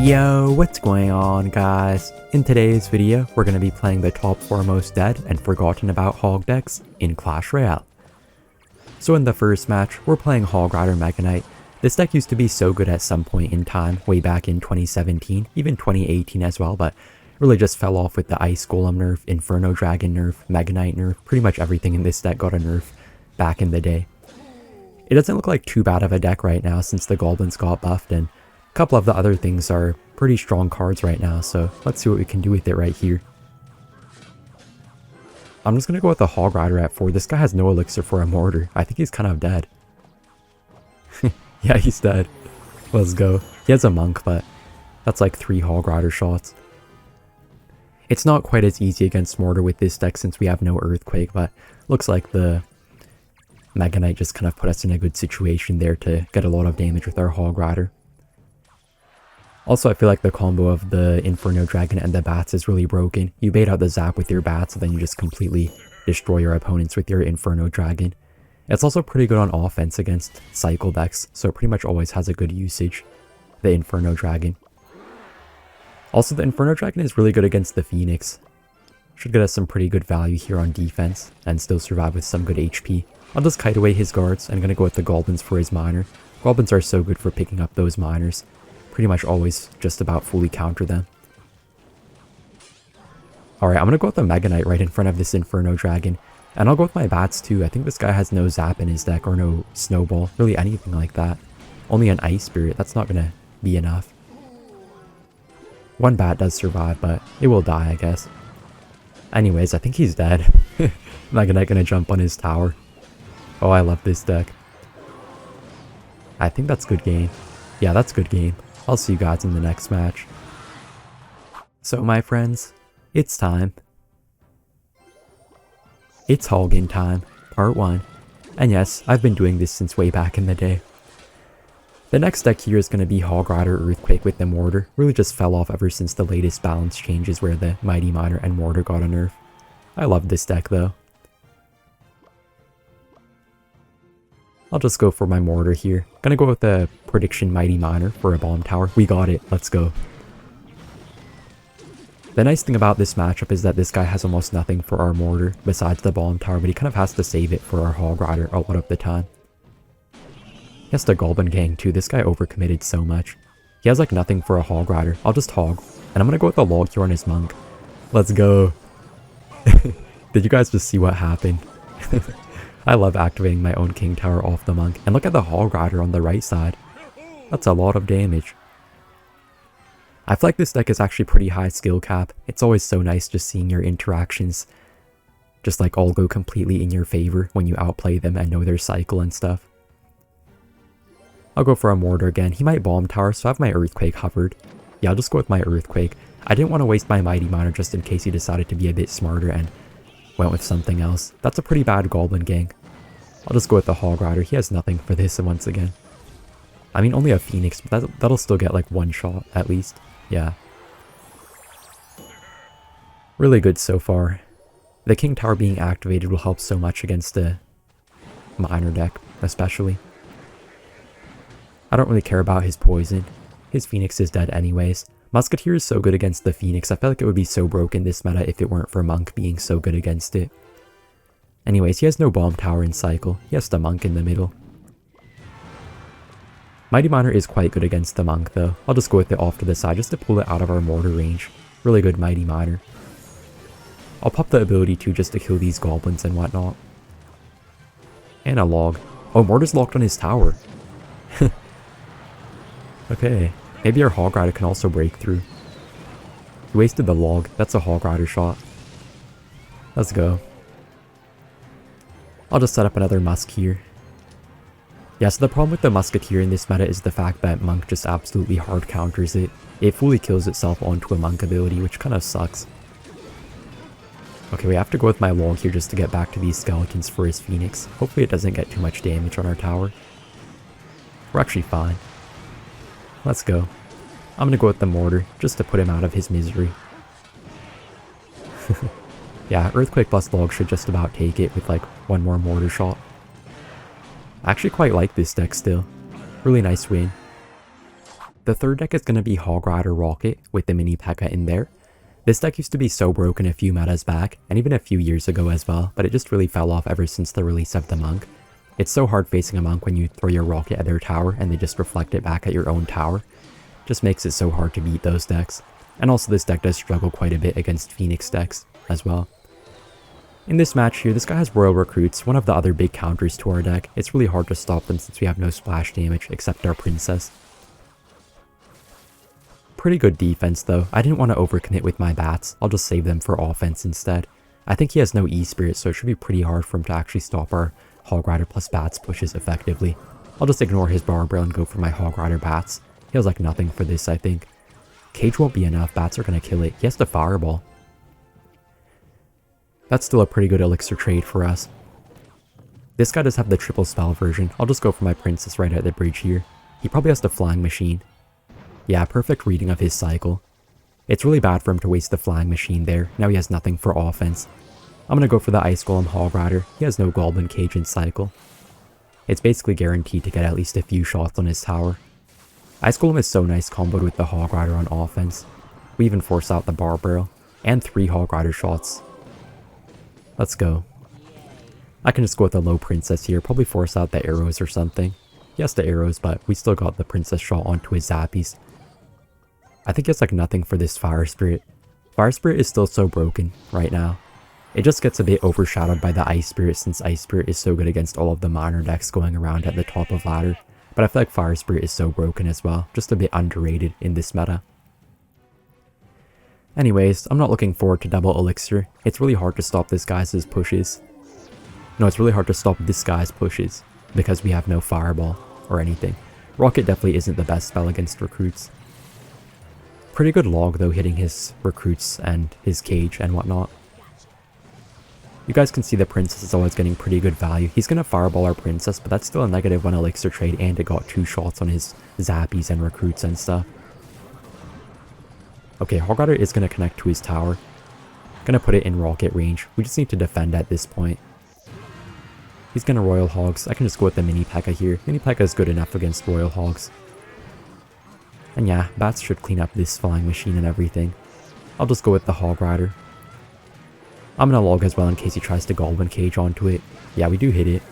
Yo, what's going on guys? In today's video, we're going to be playing the top 4 most dead and forgotten about hog decks in Clash Royale. So in the first match, we're playing Hog Rider Mechanic. This deck used to be so good at some point in time, way back in 2017, even 2018 as well, but really just fell off with the Ice Golem nerf, Inferno Dragon nerf, Mega Knight nerf. Pretty much everything in this deck got a nerf back in the day. It doesn't look like too bad of a deck right now since the Goblins got buffed, and a couple of the other things are pretty strong cards right now, so let's see what we can do with it right here. I'm just going to go with the Hog Rider at 4. This guy has no elixir for a mortar. I think he's kind of dead. Yeah, he's dead. Let's go. He has a monk, but that's like 3 Hog Rider shots. It's not quite as easy against mortar with this deck since we have no Earthquake, but looks like the Mega Knight just kind of put us in a good situation there to get a lot of damage with our Hog Rider. Also, I feel like the combo of the Inferno Dragon and the bats is really broken. You bait out the zap with your bats, and then you just completely destroy your opponents with your Inferno Dragon. It's also pretty good on offense against cycle decks, so it pretty much always has a good usage, the Inferno Dragon. Also, the Inferno Dragon is really good against the Phoenix. Should get us some pretty good value here on defense, and still survive with some good HP. I'll just kite away his guards. I'm going to go with the Goblins for his miner. Goblins are so good for picking up those miners. Pretty much always just about fully counter them. Alright, I'm going to go with the Mega Knight right in front of this Inferno Dragon. And I'll go with my bats too. I think this guy has no zap in his deck or no snowball. Really anything like that. Only an Ice Spirit. That's not going to be enough. One bat does survive, but it will die, I guess. Anyways, I think he's dead. Mega Knight going to jump on his tower. Oh, I love this deck. I think that's good game. Yeah, that's good game. I'll see you guys in the next match. So my friends, it's time. It's Hoggin time, part 1. And yes, I've been doing this since way back in the day. The next deck here is going to be Hog Rider Earthquake with the mortar. Really just fell off ever since the latest balance changes where the Mighty Miner and mortar got a nerf. I love this deck though. I'll just go for my mortar here. Gonna go with the prediction Mighty Miner for a bomb tower. We got it. Let's go. The nice thing about this matchup is that this guy has almost nothing for our mortar besides the bomb tower, but he kind of has to save it for our Hog Rider a lot of the time. He has the Goblin Gang too. This guy overcommitted so much. He has like nothing for a Hog Rider. I'll just hog. And I'm gonna go with the log here on his monk. Let's go. Did you guys just see what happened? I love activating my own King Tower off the monk. And look at the Hog Rider on the right side. That's a lot of damage. I feel like this deck is actually pretty high skill cap. It's always so nice just seeing your interactions just like all go completely in your favor when you outplay them and know their cycle and stuff. I'll go for a mortar again. He might bomb tower, so I have my Earthquake hovered. Yeah, I'll just go with my Earthquake. I didn't want to waste my Mighty Miner just in case he decided to be a bit smarter and went with something else. That's a pretty bad Goblin Gang. I'll just go with the Hog Rider. He has nothing for this once again. I mean, only a Phoenix, but that'll still get like 1 shot at least. Yeah. Really good so far. The King Tower being activated will help so much against the Miner deck, especially. I don't really care about his poison. His Phoenix is dead anyways. Musketeer is so good against the Phoenix. I feel like it would be so broken this meta if it weren't for Monk being so good against it. Anyways, he has no bomb tower in cycle. He has the monk in the middle. Mighty Miner is quite good against the monk though. I'll just go with it off to the side just to pull it out of our mortar range. Really good Mighty Miner. I'll pop the ability too just to kill these goblins and whatnot. And a log. Oh, mortar's locked on his tower. Okay. Maybe our Hog Rider can also break through. He wasted the log. That's a Hog Rider shot. Let's go. I'll just set up another Musk here. Yeah, so the problem with the Musketeer in this meta is the fact that Monk just absolutely hard counters it. It fully kills itself onto a Monk ability, which kind of sucks. Okay, we have to go with my log here just to get back to these skeletons for his Phoenix. Hopefully it doesn't get too much damage on our tower. We're actually fine. Let's go. I'm gonna go with the mortar, just to put him out of his misery. Yeah, Earthquake plus log should just about take it with like 1 more mortar shot. I actually quite like this deck still. Really nice win. The third deck is going to be Hog Rider Rocket with the mini P.E.K.K.A in there. This deck used to be so broken a few metas back, and even a few years ago as well, but it just really fell off ever since the release of the Monk. It's so hard facing a Monk when you throw your rocket at their tower and they just reflect it back at your own tower. Just makes it so hard to beat those decks. And also this deck does struggle quite a bit against Phoenix decks as well. In this match here, this guy has Royal Recruits, one of the other big counters to our deck. It's really hard to stop them since we have no splash damage except our Princess. Pretty good defense though. I didn't want to overcommit with my bats. I'll just save them for offense instead. I think he has no E-Spirit, so it should be pretty hard for him to actually stop our Hog Rider plus bats pushes effectively. I'll just ignore his Barbell and go for my Hog Rider bats. He has like nothing for this, I think. Cage won't be enough. Bats are going to kill it. He has to Fireball. That's still a pretty good elixir trade for us. This guy does have the triple spell version. I'll just go for my Princess right at the bridge here. He probably has the Flying Machine. Yeah, perfect reading of his cycle. It's really bad for him to waste the Flying Machine there. Now he has nothing for offense. I'm going to go for the Ice Golem Hog Rider. He has no Goblin Cage in cycle. It's basically guaranteed to get at least a few shots on his tower. Ice Golem is so nice comboed with the Hog Rider on offense. We even force out the Barbell and 3 Hog Rider shots. Let's go. I can just go with a low Princess here, probably force out the arrows or something. He has the arrows, but we still got the Princess shot onto his Zappies. I think it's like nothing for this Fire Spirit. Fire Spirit is still so broken right now. It just gets a bit overshadowed by the Ice Spirit since Ice Spirit is so good against all of the minor decks going around at the top of ladder. But I feel like Fire Spirit is so broken as well, just a bit underrated in this meta. Anyways, I'm not looking forward to double elixir. It's really hard to stop this guy's pushes. No, it's really hard to stop this guy's pushes because we have no Fireball or anything. Rocket definitely isn't the best spell against recruits. Pretty good log though, hitting his recruits and his cage and whatnot. You guys can see the Princess is always getting pretty good value. He's going to Fireball our Princess, but that's still a -1 elixir trade, and it got 2 shots on his Zappies and recruits and stuff. Okay, Hog Rider is going to connect to his tower. Gonna put it in rocket range. We just need to defend at this point. He's going to Royal Hogs. I can just go with the mini P.E.K.K.A here. Mini P.E.K.K.A is good enough against Royal Hogs. And yeah, bats should clean up this Flying Machine and everything. I'll just go with the Hog Rider. I'm going to log as well in case he tries to Goblin Cage onto it. Yeah, we do hit it.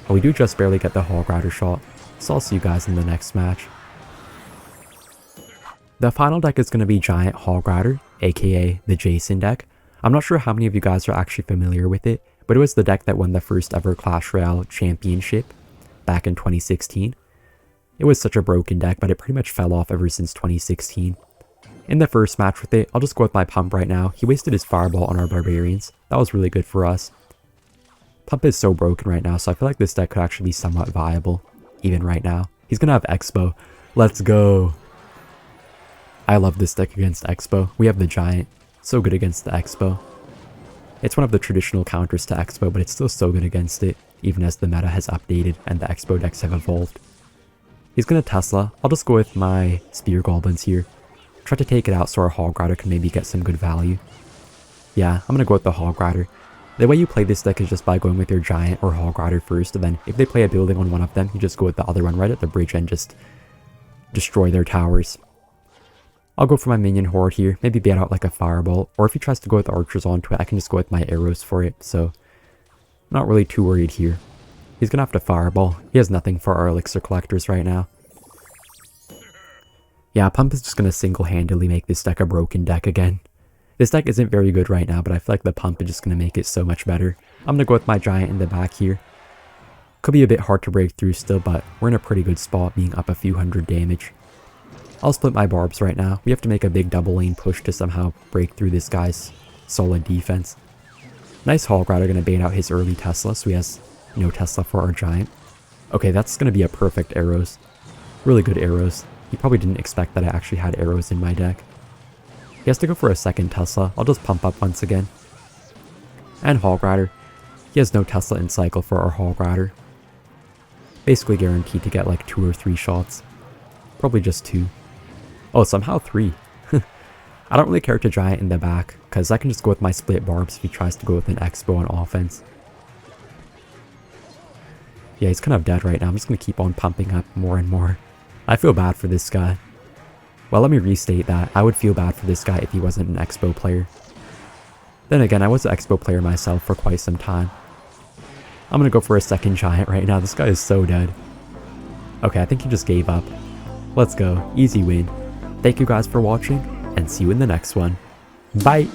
But we do just barely get the Hog Rider shot. So I'll see you guys in the next match. The final deck is going to be Giant Hog Rider, aka the Jason deck. I'm not sure how many of you guys are actually familiar with it, but it was the deck that won the first ever Clash Royale championship back in 2016. It was such a broken deck, but it pretty much fell off ever since 2016. In the first match with it, I'll just go with my Pump right now. He wasted his Fireball on our Barbarians. That was really good for us. Pump is so broken right now, so I feel like this deck could actually be somewhat viable, even right now. He's going to have Expo. Let's go. I love this deck against Expo. We have the Giant. So good against the Expo. It's one of the traditional counters to Expo, but it's still so good against it, even as the meta has updated and the Expo decks have evolved. He's going to Tesla. I'll just go with my Spear Goblins here. Try to take it out so our Hog Rider can maybe get some good value. Yeah, I'm going to go with the Hog Rider. The way you play this deck is just by going with your Giant or Hog Rider first, and then if they play a building on one of them, you just go with the other one right at the bridge and just destroy their towers. I'll go for my Minion Horde here, maybe bait out like a Fireball, or if he tries to go with Archers onto it, I can just go with my arrows for it, so not really too worried here. He's going to have to Fireball. He has nothing for our Elixir Collectors right now. Yeah, Pump is just going to single-handedly make this deck a broken deck again. This deck isn't very good right now, but I feel like the Pump is just going to make it so much better. I'm going to go with my Giant in the back here. Could be a bit hard to break through still, but we're in a pretty good spot being up a few hundred damage. I'll split my Barbs right now. We have to make a big double lane push to somehow break through this guy's solid defense. Nice Hog Rider going to bait out his early Tesla, so he has no Tesla for our Giant. Okay, that's going to be a perfect arrows. Really good arrows. He probably didn't expect that I actually had arrows in my deck. He has to go for a second Tesla. I'll just pump up once again. And Hog Rider. He has no Tesla in cycle for our Hog Rider. Basically guaranteed to get like 2 or 3 shots. Probably just 2. Oh, somehow 3. I don't really care to Giant in the back, because I can just go with my split Barbs if he tries to go with an Expo on offense. Yeah, he's kind of dead right now. I'm just going to keep on pumping up more and more. I feel bad for this guy. Well, let me restate that. I would feel bad for this guy if he wasn't an Expo player. Then again, I was an Expo player myself for quite some time. I'm gonna go for a second giant right now. This guy is so dead. Okay, I think he just gave up. Let's go. Easy win. Thank you guys for watching, and see you in the next one. Bye!